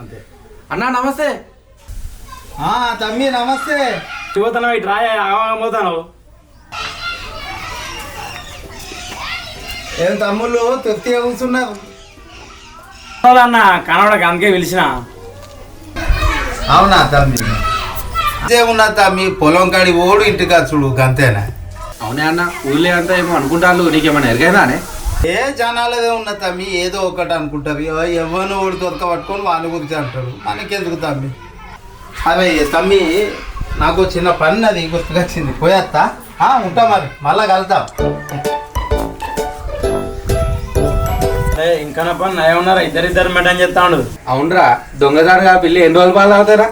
అంతే. అన్నా నమస్తే. తమ్మి నమస్తే. చూతనం ఇటు రాయ పోతాను. ఏం తమ్ముళ్ళు తృప్తిగా కూర్చున్నారు అన్న కనవడకి అందుకే పిలిచిన. అవునా తమ్మి? అదేమున్నా తమ్మి పొలం కాడి ఓడు ఇంటికి చూడు అంతేనా? అవునే అన్న ఊళ్ళో అంతా ఏమో అనుకుంటారు, నీకేమన్నా ఎరగైనానే? ఏ జనాలదే ఉన్న తమ్మి ఏదో ఒకటి అనుకుంటారు. ఎవరిని ఓడి దొరక పట్టుకొని వాళ్ళ గురించి అంటారు. మనకెందుకు తమ్మి? అదే తమ్మి నాకు చిన్న పని అది గుర్తుకొచ్చింది, పోయేస్తా. ఉంటా మరి, మళ్ళా కలుద్దాం. ఇంకా నా పని నయ ఉన్నారా? ఇద్దరిద్దరు మెటని చెప్తా ఉండదు. అవునరా, దొంగదారుగా పిల్లి ఎన్ని రోజులు బాధ అవుతారా?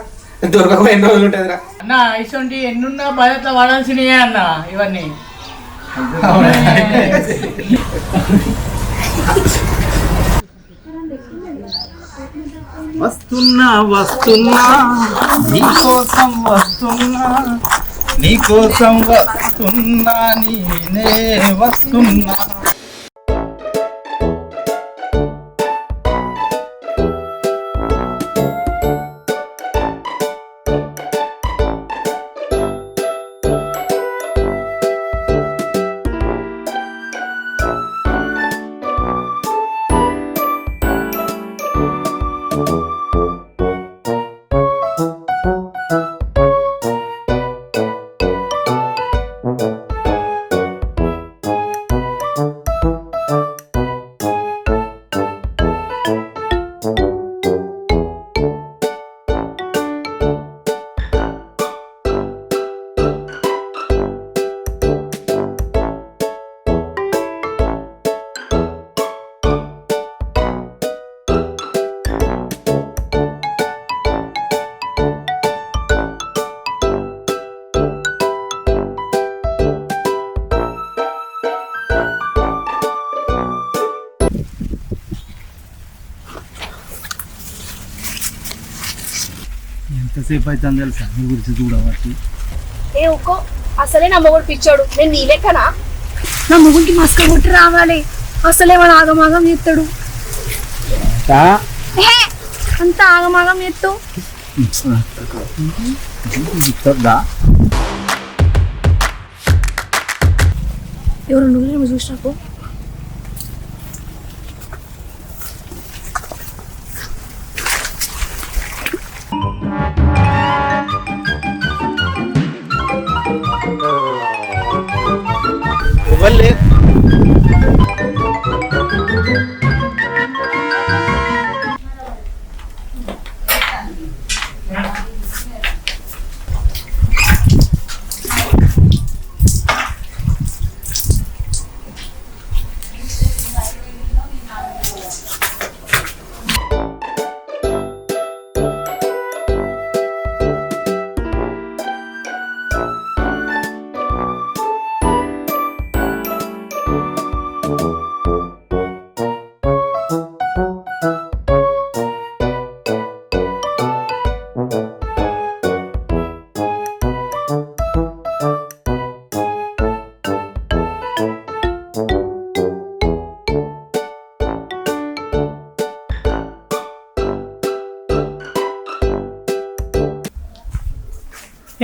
దొరకకుండా ఎన్ని రోజులు ఉంటుందిరా అన్న. ఇటువంటి ఎన్నున్నా బాధ్యతలు వాడాల్సినయే అన్న ఇవన్నీ. వస్తున్నా వస్తున్నా నీకోసం వస్తున్నా, నీకోసం వస్తున్నా, నేనే వస్తున్నా. ఎంతసేపు అవుతుంది తెలుసా నీ గురించి చూడబట్టి? ఏ ఒక్కో అసలే నా మొగుడు పిచ్చాడు. నేను నీ లెక్కనా? నా మొగుడికి మస్క కొట్టి రావాలి. అసలే వాడు ఆగమాగం చేస్తాడు. అంత ఆగమాగం చేస్తావు. ఎవరు నువ్వు చూసినాకు? ఎవరు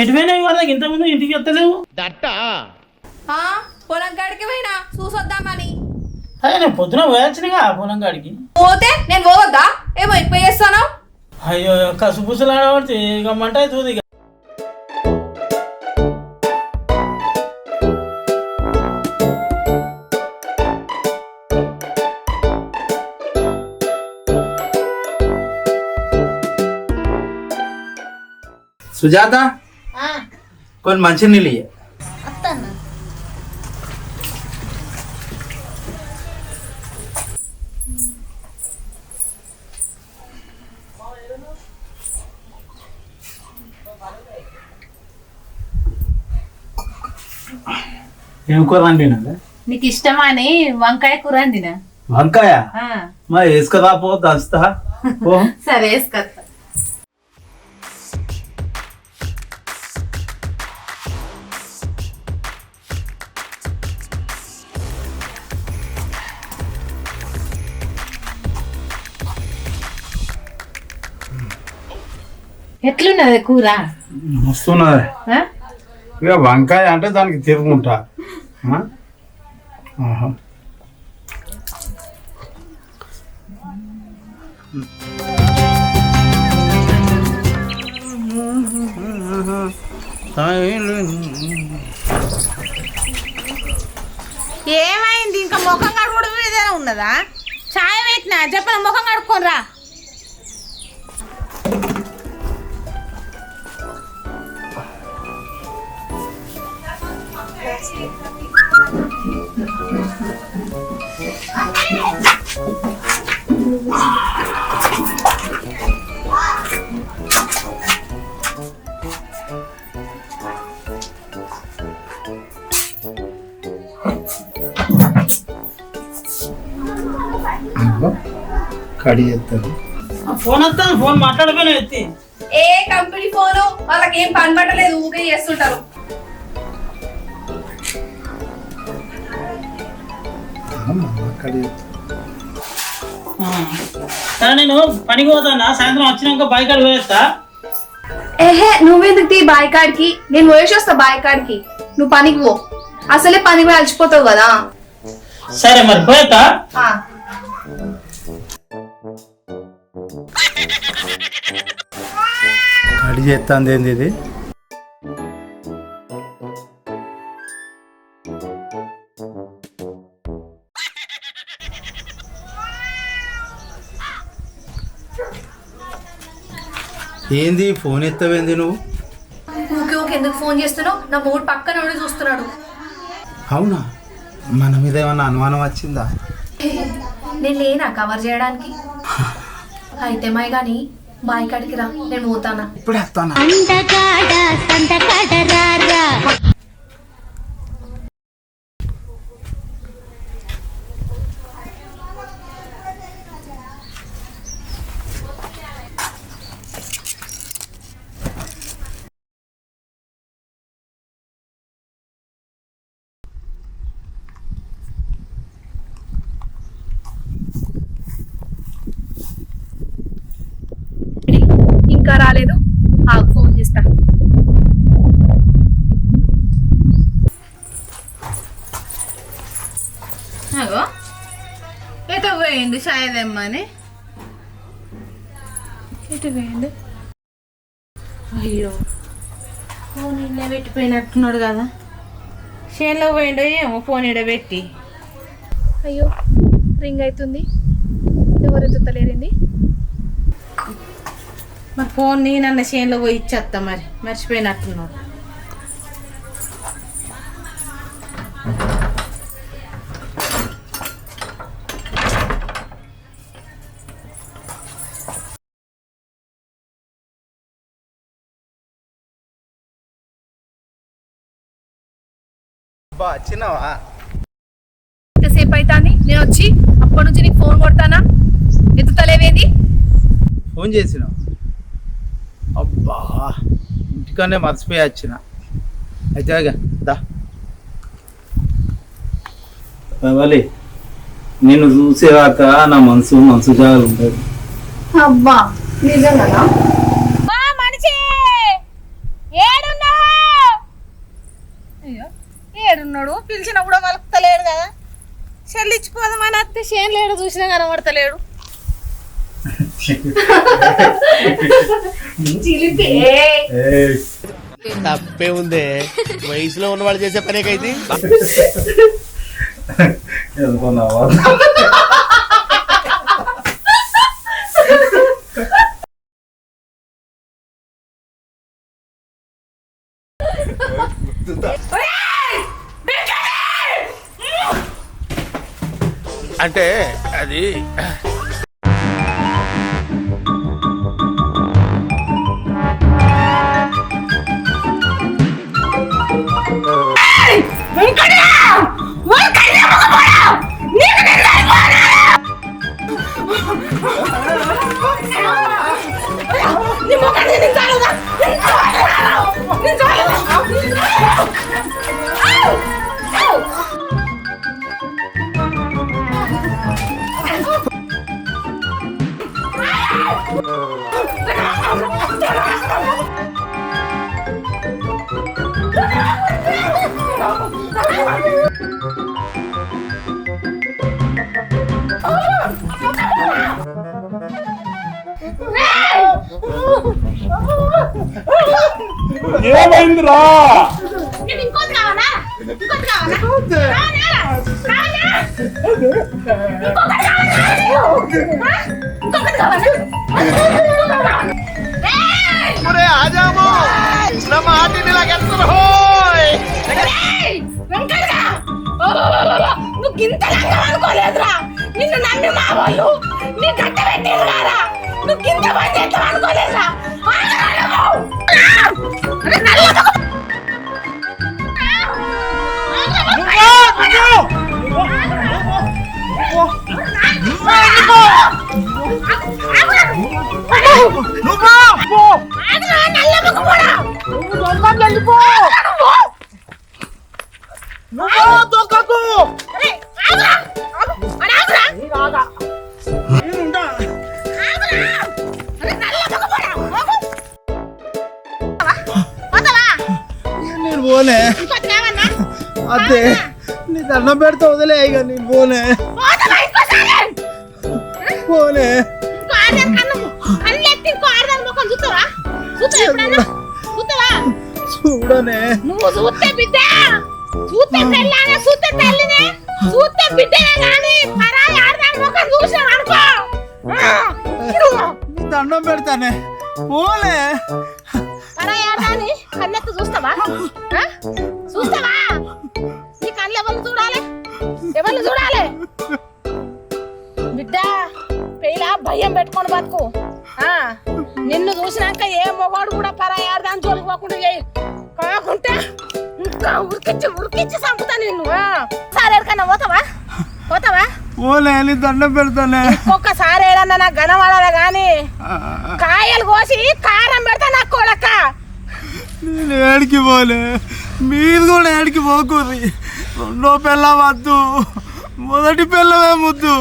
ఎటువైనా ఇవాళ ఇంతకుముందు ఇంటికి వస్తలేవు. పొలం కాడికి పోయినా చూసొద్దామని. అదే నేను పొద్దున పోయాల్సినగా పొలం కాడికి. పోతే నేను పోవద్దా? ఏమో ఇప్పుడు చేస్తాను. అయ్యో కసుపుసలు ఆడబడితే ఇక మంట అవుతుంది. ఇక సుజాత కొన్ని మంచి నీళ్ళు ఇయ్య. ఏం కూర వండినా? నీకు ఇష్టమా అని వంకాయ కూర వండినా. వంకాయ మరి వేసుకదా పో, దంచుతా పో. సరే వేసుకొస్తా. ఎట్లున్నది కూర వస్తున్నది ఆ? ఇక వంకాయ అంటే దానికి తిరుగుంటా ఆ? ఆహా. ఏమైంది ఇంకా ముఖం కడుకోవడం ఏదైనా ఉన్నదా చాయ్ పెట్టినా చెప్పిన ముఖం కడుక్కోనరా కడి చేస్తారు ఫోన్ వస్తాను ఫోన్ మాట్లాడిపోయినా ఎత్తి ఏ కంపెనీ ఫోను వాళ్ళకి ఏం పని పట్టలేదు ఊకే చేస్తుంటారు. కడి నేను పనికి పోతానా సాయంత్రం వచ్చినాక బైక్ అడి పోయేస్తా ఏహే నువ్వెందుకు తీ బాయ్ కాడికి, నేను పోయేసి వస్తా బాయ్ కాడికి. నువ్వు పనికి పో, అసలే పనికి పోయి అలసిపోతావు కదా. సరే మరి పోయేస్తా ఆ. కడి చేస్తాంది ఏంది ఇది ఏంది ఫోన్ ఎత్తవేంది నువ్వు? ఊకే ఊకే ఎందుకు ఫోన్ చేస్తున్నావు? నా మూడు పక్కన ఉండి చూస్తున్నాడు. అవునా, మన మీద ఏమన్నా అనుమానం వచ్చిందా? నేను లేనా కవర్ చేయడానికి? అయితే మై గాని బాయ్ కాడికి రా, నేను పోతానా. ఇప్పుడు వస్తానా? ఇంకా రాలేదు, ఫోన్ చేస్తా. అగో ఎటు పోయిండు చాయ్ తెమ్మని ఎటు పోయిండు అయ్యో ఫోన్ ఇల్లే పెట్టిపోయినట్టున్నాడు కదా చేనులో పోయిండో ఏమో ఫోన్ ఇడ పెట్టి అయ్యో రింగ్ అవుతుంది, ఎవరు ఎత్తుతలేరింది? మరి ఫోన్ నేనన్న చేనులో పోయి ఇచ్చేస్తా మరి మర్చిపోయినట్టున్నాడు వచ్చినావా? ఎంతసేపు అవుతాంది నేను వచ్చి? అప్పటి నుంచి నీకు ఫోన్ కొడతానా, ఎత్తుతలేవేంది? ఫోన్ చేసినావు? అబ్బా ఇంటికనే మర్చిపోయి వచ్చిన. అయితే దా కావాలి, నేను చూసేదాక నా మనసు జాగ్రత్త ఉంటుంది. అబ్బా నిజంగా మనిషి అయ్యో ఏడున్నాడు, పిలిచినా కూడా వలుకుతలేడు కదా. చెల్లిచ్చిపోదామని అత్తే చేను లేడు, చూసినా కనబడతలేడు. తప్పే ఉందే, వయసులో ఉన్నవాళ్ళు చేసే పనేకైతే. అంటే అది ఏమైందిరా? ఇంకోటి కావాలా? ఇంకోటి కావాలా? నువ్వు గింత అనుకోలేదురా. నిన్ను నమ్మి మా వాళ్ళు నీ గట్ట పెట్టేదిరా. నువ్వు గింత పని చేస్తావు అనుకోలేదురా. నేను పోనే అదే నీ దండం పెడితే వదిలే ఇక నేను పోనే పోనే చూడనే నువ్వు చూస్తే బిడ్డ చూస్తే తెల్లానే చూస్తే తల్లినే చూస్తే బిడ్డనే కానీ పరాయి ఆడదాని ముఖం చూసావు అనుకో. నీ దండం పెడతానే పోలే. పరాయి ఆడదాని కన్నెత్తి చూస్తావా? చూస్తావా? నీ కళ్ళు ఎవరిని చూడాలి? ఎవరిని చూడాలి? బిడ్డ పెయిలా భయం పెట్టుకొని బతుకు. నిన్ను చూసినాక ఏ మొగాడు కూడా పరాయి ఆడదాని జోలికి పోకుండా చేయి. కాకుంటే ఇంకా ఉరికిచ్చి చంపుతా నిన్ను. సరే ఎక్కడన్నా పోతావా? పోలే నీ దండం పెడతానే. ఒక్కసారి ఏడన్నా నాకు గనవాడాలి గాని కాయలు కోసి కారం పెడతా నాకు కొడక. నేను ఏడికి పోలే, మీరు కూడా ఏడికి పోకూరి. రెండో పిల్ల వద్దు, మొదటి పిల్లమే ముద్దు.